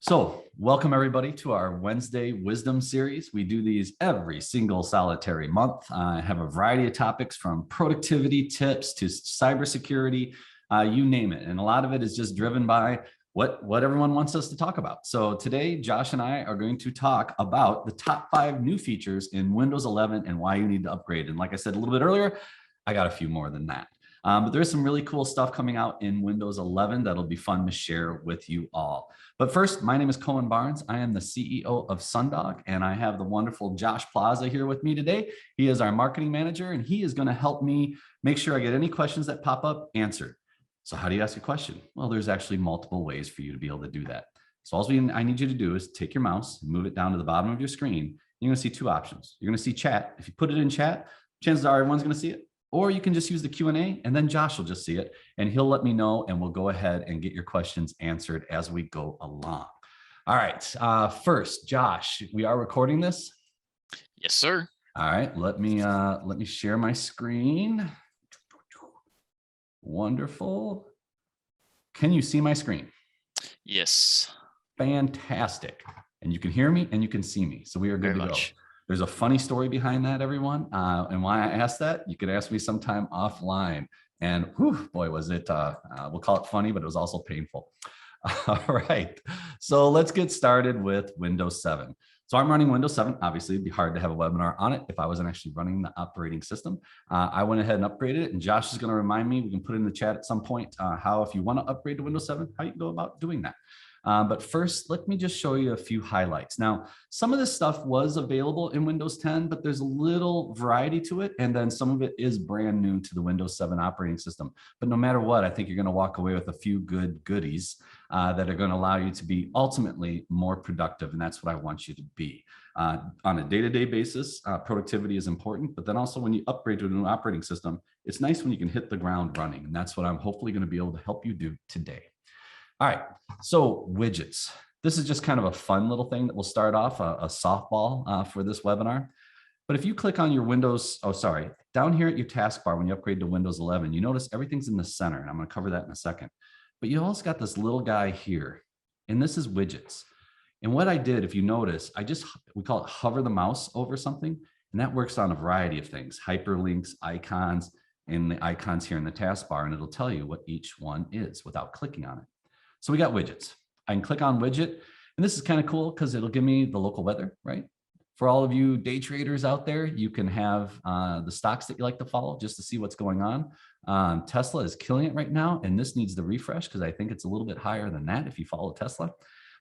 So welcome everybody to our Wednesday Wisdom series. We do these every single solitary month. I have a variety of topics from productivity tips to cybersecurity, you name it. And a lot of it is just driven by what everyone wants us to talk about. So today, Josh and I are going to talk about the top 5 new features in Windows 11 and why you need to upgrade. And like I said a little bit earlier, I got a few more than that. But there's some really cool stuff coming out in Windows 11 that'll be fun to share with you all. But first, my name is Cohen Barnes. I am the CEO of Sundog, and I have the wonderful Josh Plaza here with me today. He is our marketing manager, and he is going to help me make sure I get any questions that pop up answered. So how do you ask a question? Well, there's actually multiple ways for you to be able to do that. So all I need you to do is take your mouse, move it down to the bottom of your screen. You're going to see 2 options. You're going to see chat. If you put it in chat, chances are everyone's going to see it. Or you can just use the Q&A and then Josh will just see it and he'll let me know and we'll go ahead and get your questions answered as we go along. All right, first, Josh, we are recording this? Yes, sir. All right, let me share my screen. Wonderful. Can you see my screen? Yes. Fantastic. And you can hear me and you can see me. So we are good to go. There's a funny story behind that, everyone. And why I asked that, you could ask me sometime offline. And whew, boy, was it, we'll call it funny, but it was also painful. All right, so let's get started with Windows 7. So I'm running Windows 7. Obviously, it'd be hard to have a webinar on it if I wasn't actually running the operating system. I went ahead and upgraded it, and Josh is going to remind me, we can put it in the chat at some point, how if you want to upgrade to Windows 7, how you can go about doing that. But first, let me just show you a few highlights. Now, some of this stuff was available in Windows 10, but there's a little variety to it. And then some of it is brand new to the Windows 7 operating system. But no matter what, I think you're going to walk away with a few good goodies that are going to allow you to be ultimately more productive. And that's what I want you to be. On a day-to-day basis, productivity is important. But then also when you upgrade to a new operating system, it's nice when you can hit the ground running. And that's what I'm hopefully going to be able to help you do today. All right, so widgets. This is just kind of a fun little thing that will start off a softball for this webinar. But if you click on your Windows, down here at your taskbar when you upgrade to Windows 11, you notice everything's in the center, and I'm going to cover that in a second. But you also got this little guy here, and this is widgets. And what I did, if you notice, we call it hover the mouse over something, and that works on a variety of things, hyperlinks, icons, and the icons here in the taskbar, and it'll tell you what each one is without clicking on it. So we got widgets. I can click on widget, and this is kind of cool because it'll give me the local weather, right? For all of you day traders out there, you can have the stocks that you like to follow just to see what's going on. Tesla is killing it right now, and this needs the refresh because I think it's a little bit higher than that if you follow Tesla.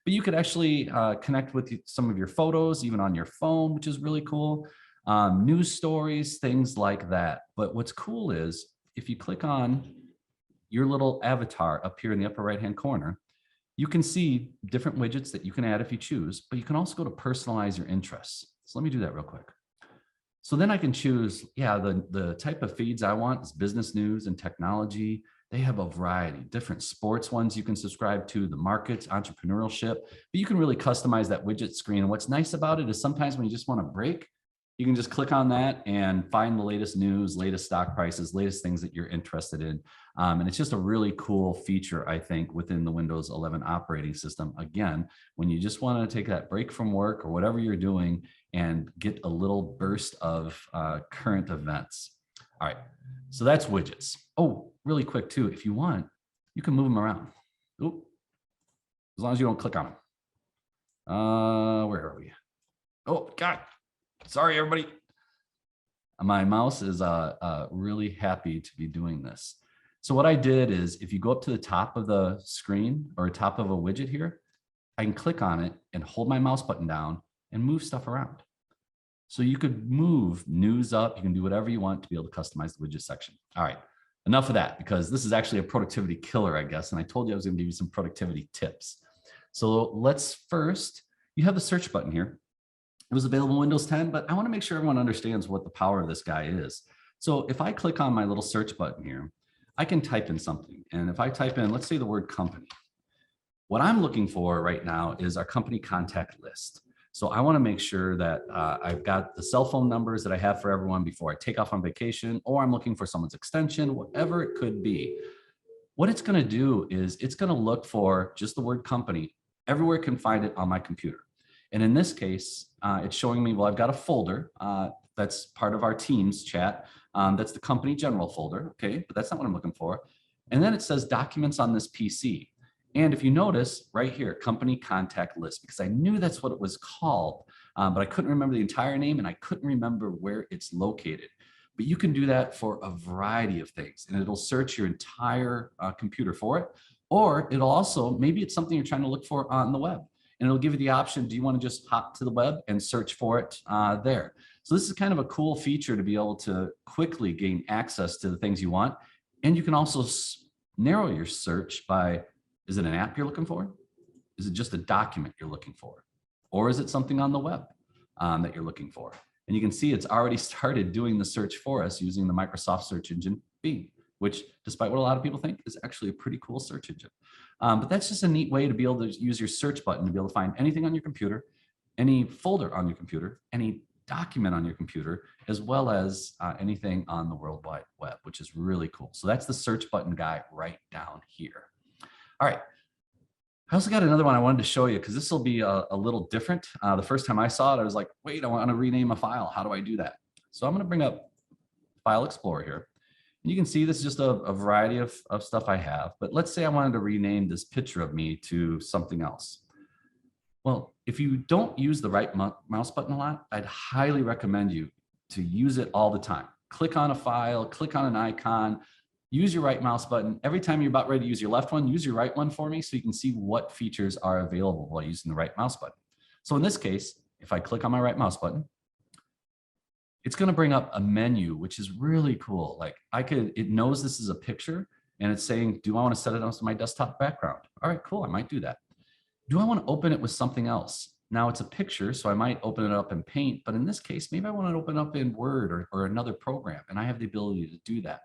But you could actually connect with some of your photos, even on your phone, which is really cool. News stories, things like that. But what's cool is if you click on your little avatar up here in the upper right-hand corner, you can see different widgets that you can add if you choose, but you can also go to personalize your interests. So let me do that real quick. So then I can choose, the type of feeds I want is business news and technology. They have a variety, different sports ones you can subscribe to, the markets, entrepreneurship, but you can really customize that widget screen. And what's nice about it is sometimes when you just want to break, you can just click on that and find the latest news, latest stock prices, latest things that you're interested in. And it's just a really cool feature, I think, within the Windows 11 operating system. Again, when you just want to take that break from work or whatever you're doing and get a little burst of current events. All right, so that's widgets. Oh, really quick too, if you want, you can move them around. Oop. As long as you don't click on them. Where are we? Oh, God. Sorry, everybody. My mouse is really happy to be doing this. So what I did is if you go up to the top of the screen or top of a widget here, I can click on it and hold my mouse button down and move stuff around. So you could move news up. You can do whatever you want to be able to customize the widget section. All right, enough of that because this is actually a productivity killer, I guess. And I told you I was going to give you some productivity tips. So let's first, you have the search button here. It was available in Windows 10, but I want to make sure everyone understands what the power of this guy is. So if I click on my little search button here, I can type in something. And if I type in, let's say the word company, what I'm looking for right now is our company contact list. So I want to make sure that I've got the cell phone numbers that I have for everyone before I take off on vacation, or I'm looking for someone's extension, whatever it could be. What it's going to do is it's going to look for just the word company everywhere can find it on my computer. And in this case, it's showing me, well, I've got a folder that's part of our Teams chat. That's the company general folder, okay? But that's not what I'm looking for. And then it says documents on this PC. And if you notice right here, company contact list, because I knew that's what it was called, but I couldn't remember the entire name and I couldn't remember where it's located. But you can do that for a variety of things, and it'll search your entire computer for it. Or it'll also, maybe it's something you're trying to look for on the web, and it'll give you the option, do you want to just hop to the web and search for it there? So this is kind of a cool feature to be able to quickly gain access to the things you want. And you can also narrow your search by, is it an app you're looking for? Is it just a document you're looking for? Or is it something on the web that you're looking for? And you can see it's already started doing the search for us using the Microsoft search engine Bing, which, despite what a lot of people think, is actually a pretty cool search engine. But that's just a neat way to be able to use your search button to be able to find anything on your computer, any folder on your computer, any document on your computer, as well as anything on the World Wide Web, which is really cool. So that's the search button guy right down here. All right. I also got another one I wanted to show you because this will be a little different. The first time I saw it, I was like, wait, I want to rename a file. How do I do that? So I'm going to bring up File Explorer here. And you can see this is just a variety of stuff I have. But let's say I wanted to rename this picture of me to something else. Well, if you don't use the right mouse button a lot, I'd highly recommend you to use it all the time. Click on a file, click on an icon, use your right mouse button. Every time you're about ready to use your left one, use your right one for me so you can see what features are available while using the right mouse button. So in this case, if I click on my right mouse button, it's going to bring up a menu, which is really cool. Like it knows this is a picture and it's saying, do I want to set it as my desktop background? All right, cool. I might do that. Do I want to open it with something else? Now it's a picture, so I might open it up in Paint, but in this case, maybe I want to open it up in Word or another program, and I have the ability to do that.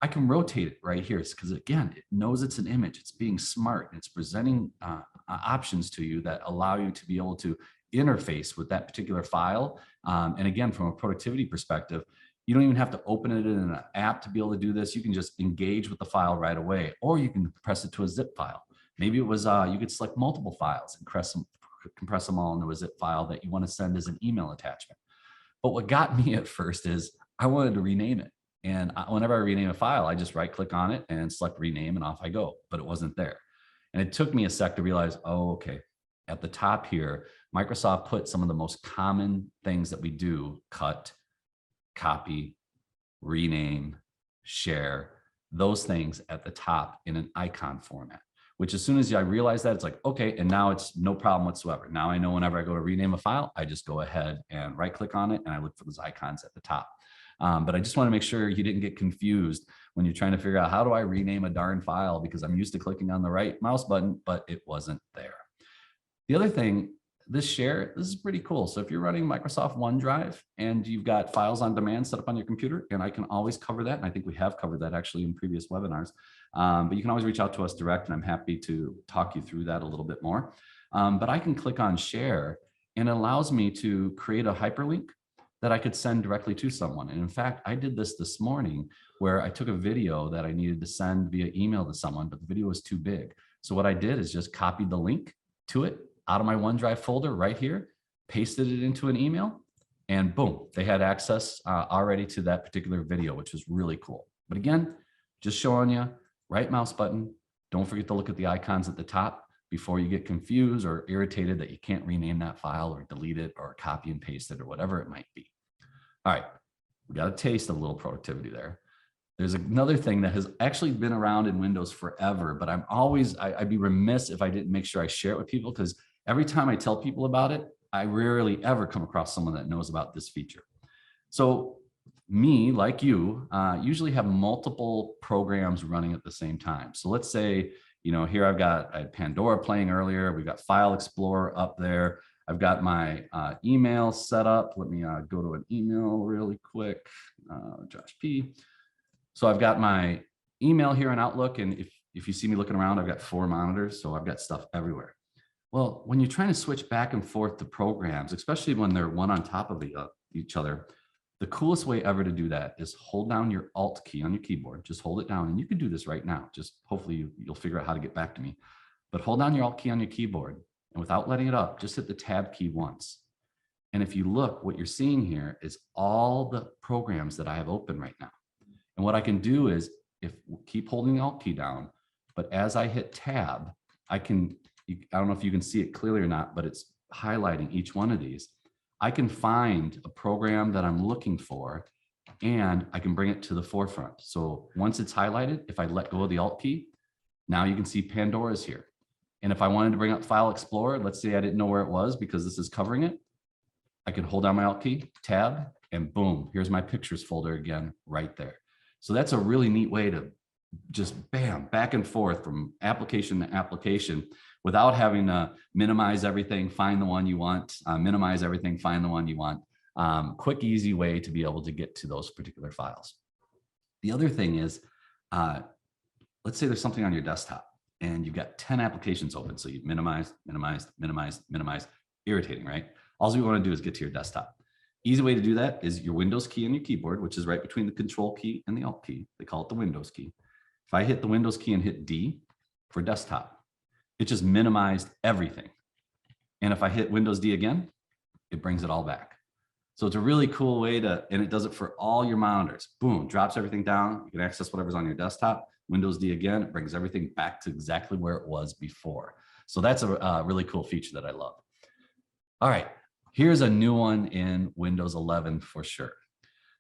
I can rotate it right here because, again, it knows it's an image. It's being smart. It's presenting options to you that allow you to be able to interface with that particular file. And again, from a productivity perspective, you don't even have to open it in an app to be able to do this. You can just engage with the file right away, or you can compress it to a zip file. Maybe it was you could select multiple files and compress them all into a zip file that you want to send as an email attachment. But what got me at first is I wanted to rename it. And whenever I rename a file, I just right click on it and select rename and off I go, but it wasn't there. And it took me a sec to realize, oh, okay. At the top here, Microsoft put some of the most common things that we do: cut, copy, rename, share, those things at the top in an icon format, which as soon as I realized that, it's like, okay, and now it's no problem whatsoever. Now I know whenever I go to rename a file, I just go ahead and right click on it and I look for those icons at the top. But I just want to make sure you didn't get confused when you're trying to figure out, how do I rename a darn file? Because I'm used to clicking on the right mouse button, but it wasn't there. The other thing, this is pretty cool. So if you're running Microsoft OneDrive and you've got files on demand set up on your computer, and I can always cover that, and I think we have covered that actually in previous webinars, but you can always reach out to us direct, and I'm happy to talk you through that a little bit more. But I can click on share, and it allows me to create a hyperlink that I could send directly to someone. And in fact, I did this morning where I took a video that I needed to send via email to someone, but the video was too big. So what I did is just copied the link to it out of my OneDrive folder right here, pasted it into an email, and boom, they had access already to that particular video, which was really cool. But again, just showing you, right mouse button. Don't forget to look at the icons at the top before you get confused or irritated that you can't rename that file or delete it or copy and paste it or whatever it might be. All right, we got a taste of a little productivity there. There's another thing that has actually been around in Windows forever, but I'd be remiss if I didn't make sure I share it with people, because every time I tell people about it, I rarely ever come across someone that knows about this feature. So me, like you, usually have multiple programs running at the same time. So let's say, here I had Pandora playing earlier. We've got File Explorer up there. I've got my email set up. Let me go to an email really quick, Josh P. So I've got my email here in Outlook. And if you see me looking around, I've got 4 monitors. So I've got stuff everywhere. Well, when you're trying to switch back and forth to programs, especially when they're one on top of each other, the coolest way ever to do that is hold down your Alt key on your keyboard. Just hold it down, and you can do this right now. Just hopefully you'll figure out how to get back to me. but hold down your Alt key on your keyboard, and without letting it up, just hit the Tab key once. And if you look, what you're seeing here is all the programs that I have open right now. And what I can do is keep holding the Alt key down, but as I hit Tab, I don't know if you can see it clearly or not, but it's highlighting each one of these. I can find a program that I'm looking for, and I can bring it to the forefront. So once it's highlighted, if I let go of the Alt key, now you can see Pandora's here. And if I wanted to bring up File Explorer, let's say I didn't know where it was because this is covering it, I can hold down my Alt key, Tab, and boom, here's my pictures folder again right there. So that's a really neat way to just bam, back and forth from application to application without having to minimize everything, find the one you want, minimize everything, find the one you want. Quick, easy way to be able to get to those particular files. The other thing is, let's say there's something on your desktop and you've got 10 applications open. So you minimize, irritating, right? All you want to do is get to your desktop. Easy way to do that is your Windows key on your keyboard, which is right between the Control key and the Alt key. They call it the Windows key. If I hit the Windows key and hit D for desktop, it just minimized everything. And if I hit Windows D again, it brings it all back. So it's a really cool way to, and it does it for all your monitors. Boom, drops everything down. You can access whatever's on your desktop. Windows D again, it brings everything back to exactly where it was before. So that's a really cool feature that I love. All right, here's a new one in Windows 11 for sure.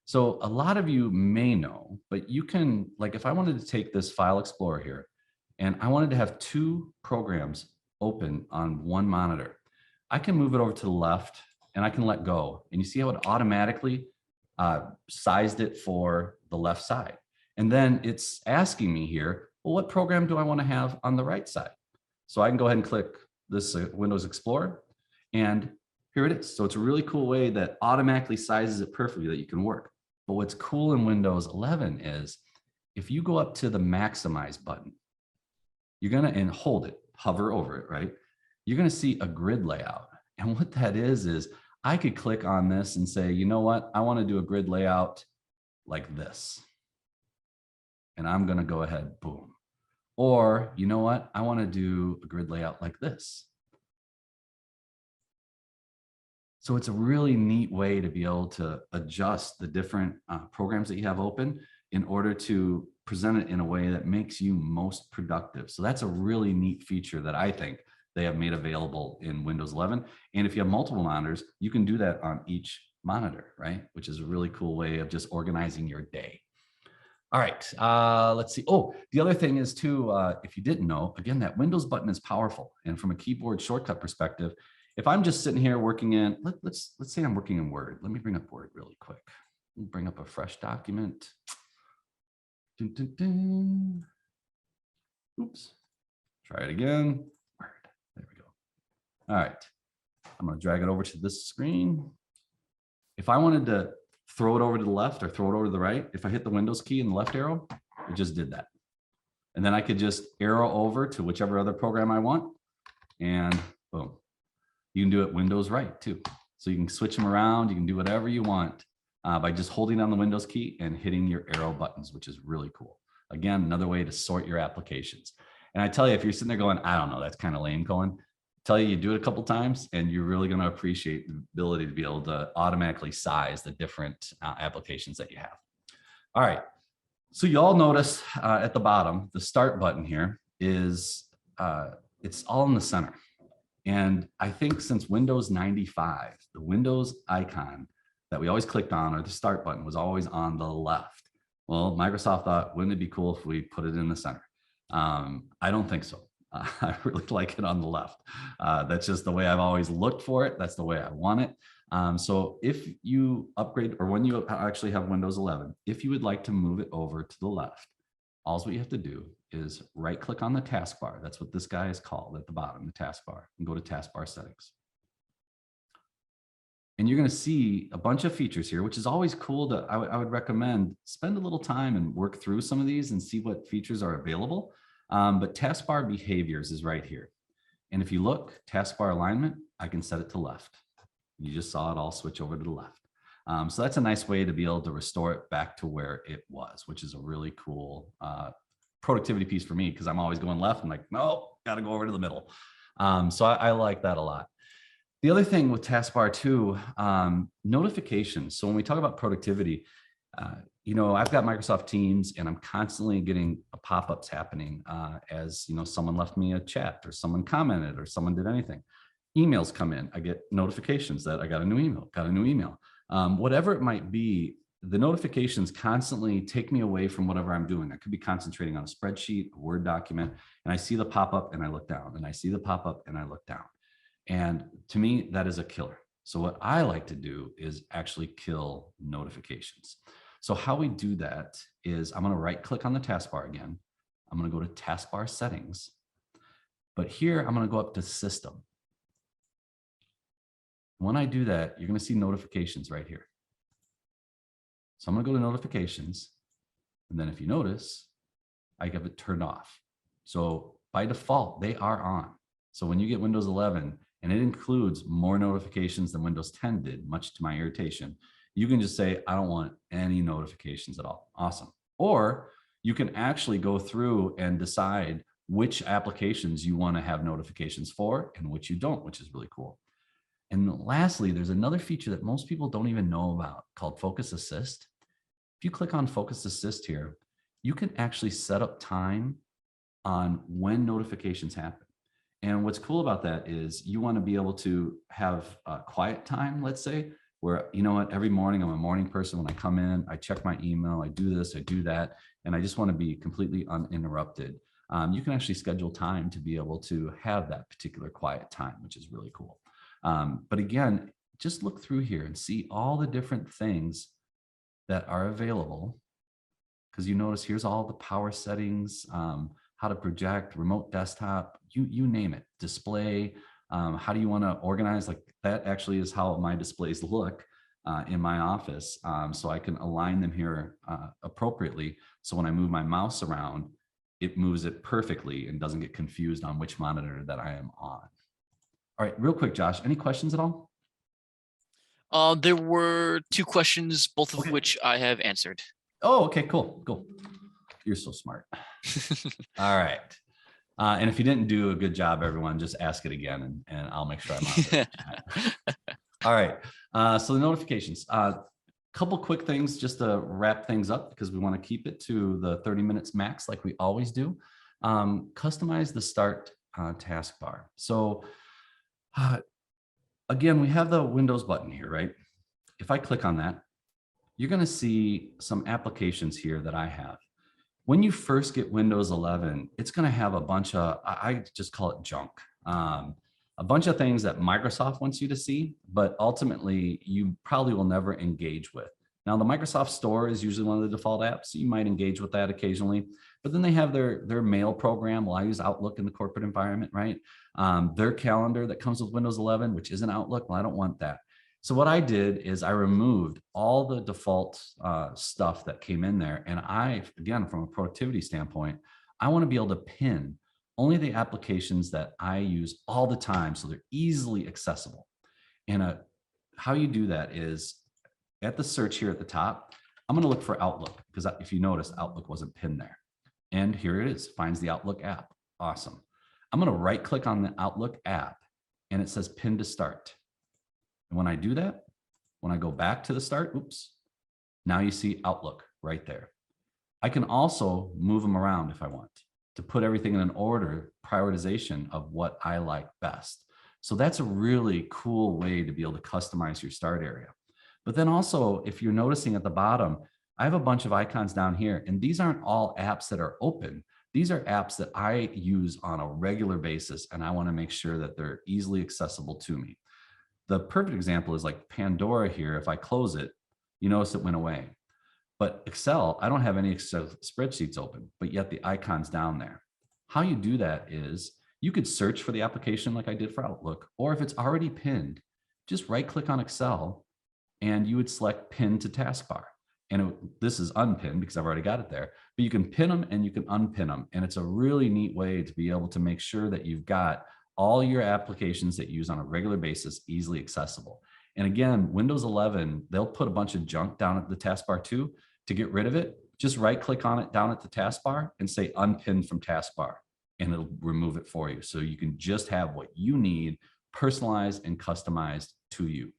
So a lot of you may know, but you can, like if I wanted to take this File Explorer here, and I wanted to have two programs open on one monitor, I can move it over to the left and I can let go. And you see how it automatically sized it for the left side. And then it's asking me here, well, what program do I want to have on the right side? So I can go ahead and click this Windows Explorer, and here it is. So it's a really cool way that automatically sizes it perfectly that you can work. But what's cool in Windows 11 is if you go up to the maximize button, you're gonna, and hold it, hover over it, right? You're gonna see a grid layout. And what that is I could click on this and say, you know what? I wanna do a grid layout like this. And I'm gonna go ahead, boom. Or, you know what? I wanna do a grid layout like this. So it's a really neat way to be able to adjust the different programs that you have open in order to present it in a way that makes you most productive. So that's a really neat feature that I think they have made available in Windows 11. And if you have multiple monitors, you can do that on each monitor, right? Which is a really cool way of just organizing your day. All right, let's see. Oh, the other thing is too, if you didn't know, again, that Windows button is powerful. And from a keyboard shortcut perspective, if I'm just sitting here working in, let's say I'm working in Word. Let me bring up Word really quick. Bring up a fresh document. Dun, dun, dun. Oops. Try it again. Word. There we go. All right. I'm going to drag it over to this screen. If I wanted to throw it over to the left or throw it over to the right, if I hit the Windows key and the left arrow, it just did that. And then I could just arrow over to whichever other program I want, and boom. You can do it Windows right too. So you can switch them around. You can do whatever you want by just holding down the Windows key and hitting your arrow buttons, which is really cool. Again, another way to sort your applications. And I tell you, if you're sitting there going, I don't know, that's kind of lame, Colin, tell you do it a couple times and you're really going to appreciate the ability to be able to automatically size the different applications that you have. All right. So you all notice at the bottom, the start button here is, it's all in the center. And I think since Windows 95, the Windows icon that we always clicked on, or the start button, was always on the left. Well, Microsoft thought, wouldn't it be cool if we put it in the center? I don't think so. I really like it on the left. That's just the way I've always looked for it. That's the way I want it. So if you upgrade, or when you actually have Windows 11, if you would like to move it over to the left, all what you have to do is right click on the taskbar. That's what this guy is called at the bottom, the taskbar, and go to taskbar settings. And you're going to see a bunch of features here, which is always cool to, I would recommend spend a little time and work through some of these and see what features are available. But taskbar behaviors is right here. And if you look, taskbar alignment, I can set it to left. You just saw it all switch over to the left. So that's a nice way to be able to restore it back to where it was, which is a really cool productivity piece for me, because I'm always going left. I'm like, no, got to go over to the middle. So I like that a lot. The other thing with taskbar too, notifications. So when we talk about productivity, I've got Microsoft Teams and I'm constantly getting pop-ups happening as, someone left me a chat or someone commented or someone did anything. Emails come in. I get notifications that I got a new email, whatever it might be. The notifications constantly take me away from whatever I'm doing. I could be concentrating on a spreadsheet, a Word document, and I see the pop-up and I look down, and I see the pop-up and I look down. And to me, that is a killer. So what I like to do is actually kill notifications. So how we do that is I'm going to right click on the taskbar again. I'm going to go to taskbar settings, but here I'm going to go up to system. When I do that, you're going to see notifications right here. So I'm going to go to notifications. And then if you notice, I have it turned off. So by default, they are on. So when you get Windows 11, and it includes more notifications than Windows 10 did, much to my irritation, you can just say, I don't want any notifications at all. Awesome. Or you can actually go through and decide which applications you want to have notifications for and which you don't, which is really cool. And lastly, there's another feature that most people don't even know about called Focus Assist. If you click on Focus Assist here, you can actually set up time on when notifications happen. And what's cool about that is you want to be able to have a quiet time, let's say, where, every morning I'm a morning person. When I come in, I check my email, I do this, I do that, and I just want to be completely uninterrupted. You can actually schedule time to be able to have that particular quiet time, which is really cool. But again, just look through here and see all the different things that are available, because you notice here's all the power settings, how to project, remote desktop, you name it, display, how do you want to organize? Like that actually is how my displays look in my office. So I can align them here appropriately. So when I move my mouse around, it moves it perfectly and doesn't get confused on which monitor that I am on. All right, real quick, Josh, any questions at all? There were 2 questions, both of which I have answered. Oh, okay, cool. You're so smart. All right. And if you didn't do a good job, everyone, just ask it again and I'll make sure I'm on it. All right. So the notifications, couple quick things just to wrap things up because we want to keep it to the 30 minutes max like we always do. Customize the start taskbar. So again, we have the Windows button here, right? If I click on that, you're going to see some applications here that I have. When you first get Windows 11, it's going to have a bunch of, I just call it junk, a bunch of things that Microsoft wants you to see, but ultimately you probably will never engage with. Now, the Microsoft Store is usually one of the default apps, so you might engage with that occasionally, but then they have their mail program. Well, I use Outlook in the corporate environment, right? Their calendar that comes with Windows 11, which isn't Outlook. Well, I don't want that. So what I did is I removed all the default stuff that came in there. And again, from a productivity standpoint, I want to be able to pin only the applications that I use all the time so they're easily accessible. And how you do that is at the search here at the top, I'm going to look for Outlook because if you notice, Outlook wasn't pinned there. And here it is, finds the Outlook app. Awesome. I'm going to right click on the Outlook app and it says pin to start. And when I do that, when I go back to the start, oops, now you see Outlook right there. I can also move them around if I want to put everything in an order, prioritization of what I like best. So that's a really cool way to be able to customize your start area. But then also, if you're noticing at the bottom, I have a bunch of icons down here, and these aren't all apps that are open. These are apps that I use on a regular basis, and I want to make sure that they're easily accessible to me. The perfect example is like Pandora here. If I close it, you notice it went away. But Excel, I don't have any Excel spreadsheets open, but yet the icon's down there. How you do that is you could search for the application like I did for Outlook, or if it's already pinned, just right click on Excel and you would select pin to taskbar. And this is unpinned because I've already got it there, but you can pin them and you can unpin them. And it's a really neat way to be able to make sure that you've got all your applications that you use on a regular basis easily accessible. And again, Windows 11, they'll put a bunch of junk down at the taskbar too. To get rid of it, just right click on it down at the taskbar and say unpin from taskbar. and it'll remove it for you. So you can just have what you need, personalized and customized to you.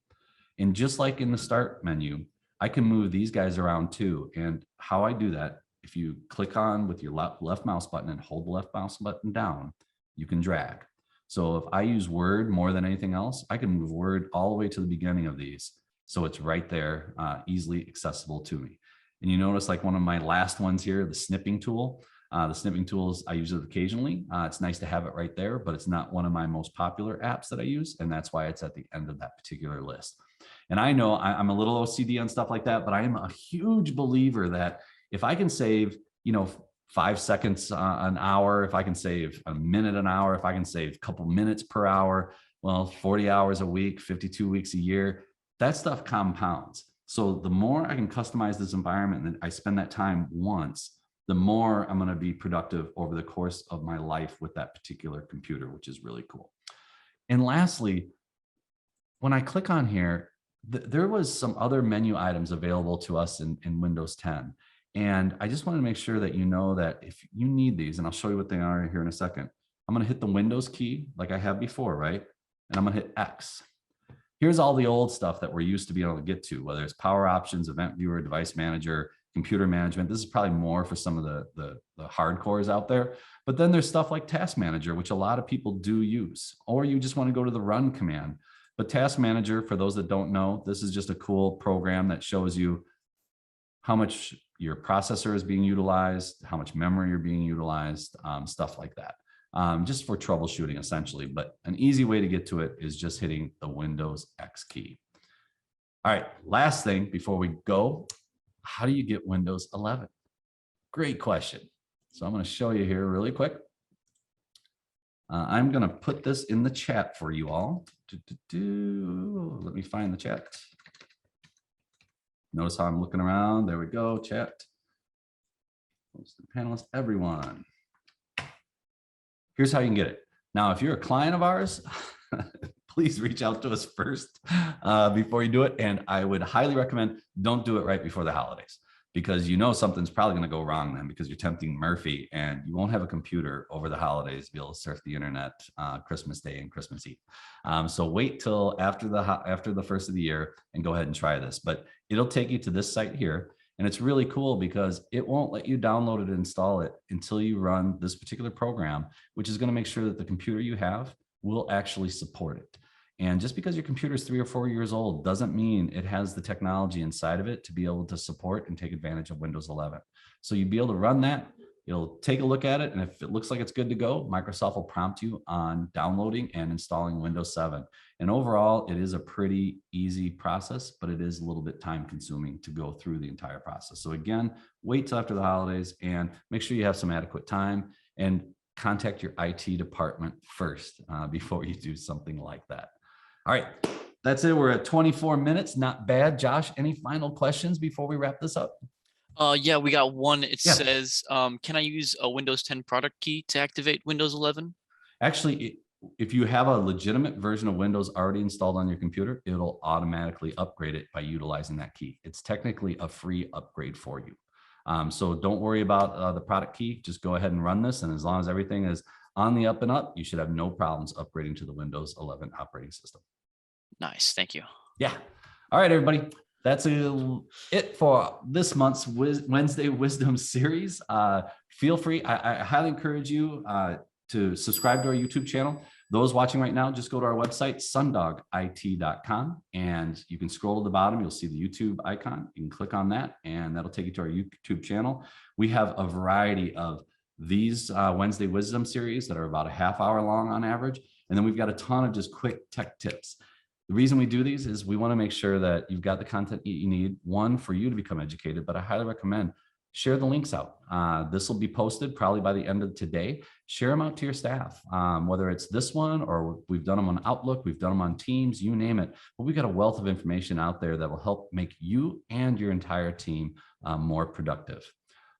And just like in the start menu, I can move these guys around too. And how I do that, if you click on with your left mouse button and hold the left mouse button down, you can drag. So if I use Word more than anything else, I can move Word all the way to the beginning of these. So it's right there, easily accessible to me. And you notice like one of my last ones here, the snipping tool. The snipping tools, I use it occasionally. It's nice to have it right there, but it's not one of my most popular apps that I use. And that's why it's at the end of that particular list. And I know I'm a little OCD on stuff like that, but I am a huge believer that if I can save, 5 seconds an hour, if I can save a minute an hour, if I can save a couple minutes per hour, well, 40 hours a week, 52 weeks a year, that stuff compounds. So the more I can customize this environment and I spend that time once, the more I'm going to be productive over the course of my life with that particular computer, which is really cool. And lastly, when I click on here, there was some other menu items available to us in Windows 10. And I just want to make sure that you know that if you need these, and I'll show you what they are here in a second, I'm going to hit the Windows key like I have before, right? And I'm going to hit X. Here's all the old stuff that we're used to being able to get to, whether it's Power Options, Event Viewer, Device Manager, Computer Management. This is probably more for some of the hardcores out there. But then there's stuff like Task Manager, which a lot of people do use, or you just want to go to the Run command. But Task Manager, for those that don't know, this is just a cool program that shows you how much your processor is being utilized, how much memory you're being utilized, stuff like that. Just for troubleshooting essentially, but an easy way to get to it is just hitting the Windows X key. All right, last thing before we go, how do you get Windows 11? Great question. So I'm going to show you here really quick. I'm going to put this in the chat for you all. Let me find the chat. Notice how I'm looking around. There we go, chat. Panelists, everyone. Here's how you can get it. Now, if you're a client of ours, please reach out to us first before you do it. And I would highly recommend don't do it right before the holidays, because something's probably going to go wrong then, because you're tempting Murphy and you won't have a computer over the holidays to be able to surf the internet Christmas Day and Christmas Eve. So wait till after the first of the year and go ahead and try this. But it'll take you to this site here. And it's really cool because it won't let you download it and install it until you run this particular program, which is going to make sure that the computer you have will actually support it. And just because your computer is 3 or 4 years old doesn't mean it has the technology inside of it to be able to support and take advantage of Windows 11. So you'd be able to run that. You'll take a look at it. And if it looks like it's good to go, Microsoft will prompt you on downloading and installing Windows 7. And overall, it is a pretty easy process, but it is a little bit time consuming to go through the entire process. So again, wait till after the holidays and make sure you have some adequate time and contact your IT department first before you do something like that. All right, that's it. We're at 24 minutes. Not bad. Josh, any final questions before we wrap this up? Yeah, we got one. It says, can I use a Windows 10 product key to activate Windows 11? Actually, if you have a legitimate version of Windows already installed on your computer, it'll automatically upgrade it by utilizing that key. It's technically a free upgrade for you. So don't worry about the product key. Just go ahead and run this. And as long as everything is on the up and up, you should have no problems upgrading to the Windows 11 operating system. Nice. Thank you. Yeah. All right, everybody. That's it for this month's Wednesday Wisdom series. Feel free. I highly encourage you to subscribe to our YouTube channel. Those watching right now, just go to our website, sundogit.com, and you can scroll to the bottom. You'll see the YouTube icon. You can click on that, and that'll take you to our YouTube channel. We have a variety of these Wednesday Wisdom series that are about a half hour long on average. And then we've got a ton of just quick tech tips. The reason we do these is we want to make sure that you've got the content you need, one, for you to become educated, but I highly recommend share the links out. This will be posted probably by the end of today. Share them out to your staff, whether it's this one or we've done them on Outlook, we've done them on Teams, you name it. But we've got a wealth of information out there that will help make you and your entire team more productive.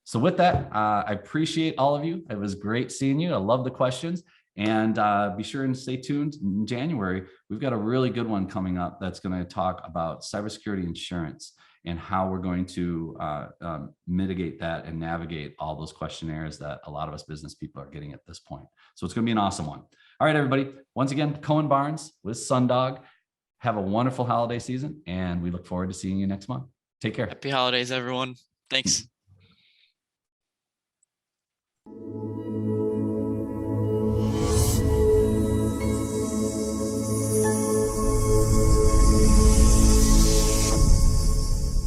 So with that, I appreciate all of you. It was great seeing you. I love the questions. And be sure and stay tuned in January. We've got a really good one coming up that's going to talk about cybersecurity insurance. and how we're going to mitigate that and navigate all those questionnaires that a lot of us business people are getting at this point. So it's going to be an awesome one. All right, everybody. Once again, Cohen Barnes with Sundog. Have a wonderful holiday season, and we look forward to seeing you next month. Take care. Happy holidays, everyone. Thanks.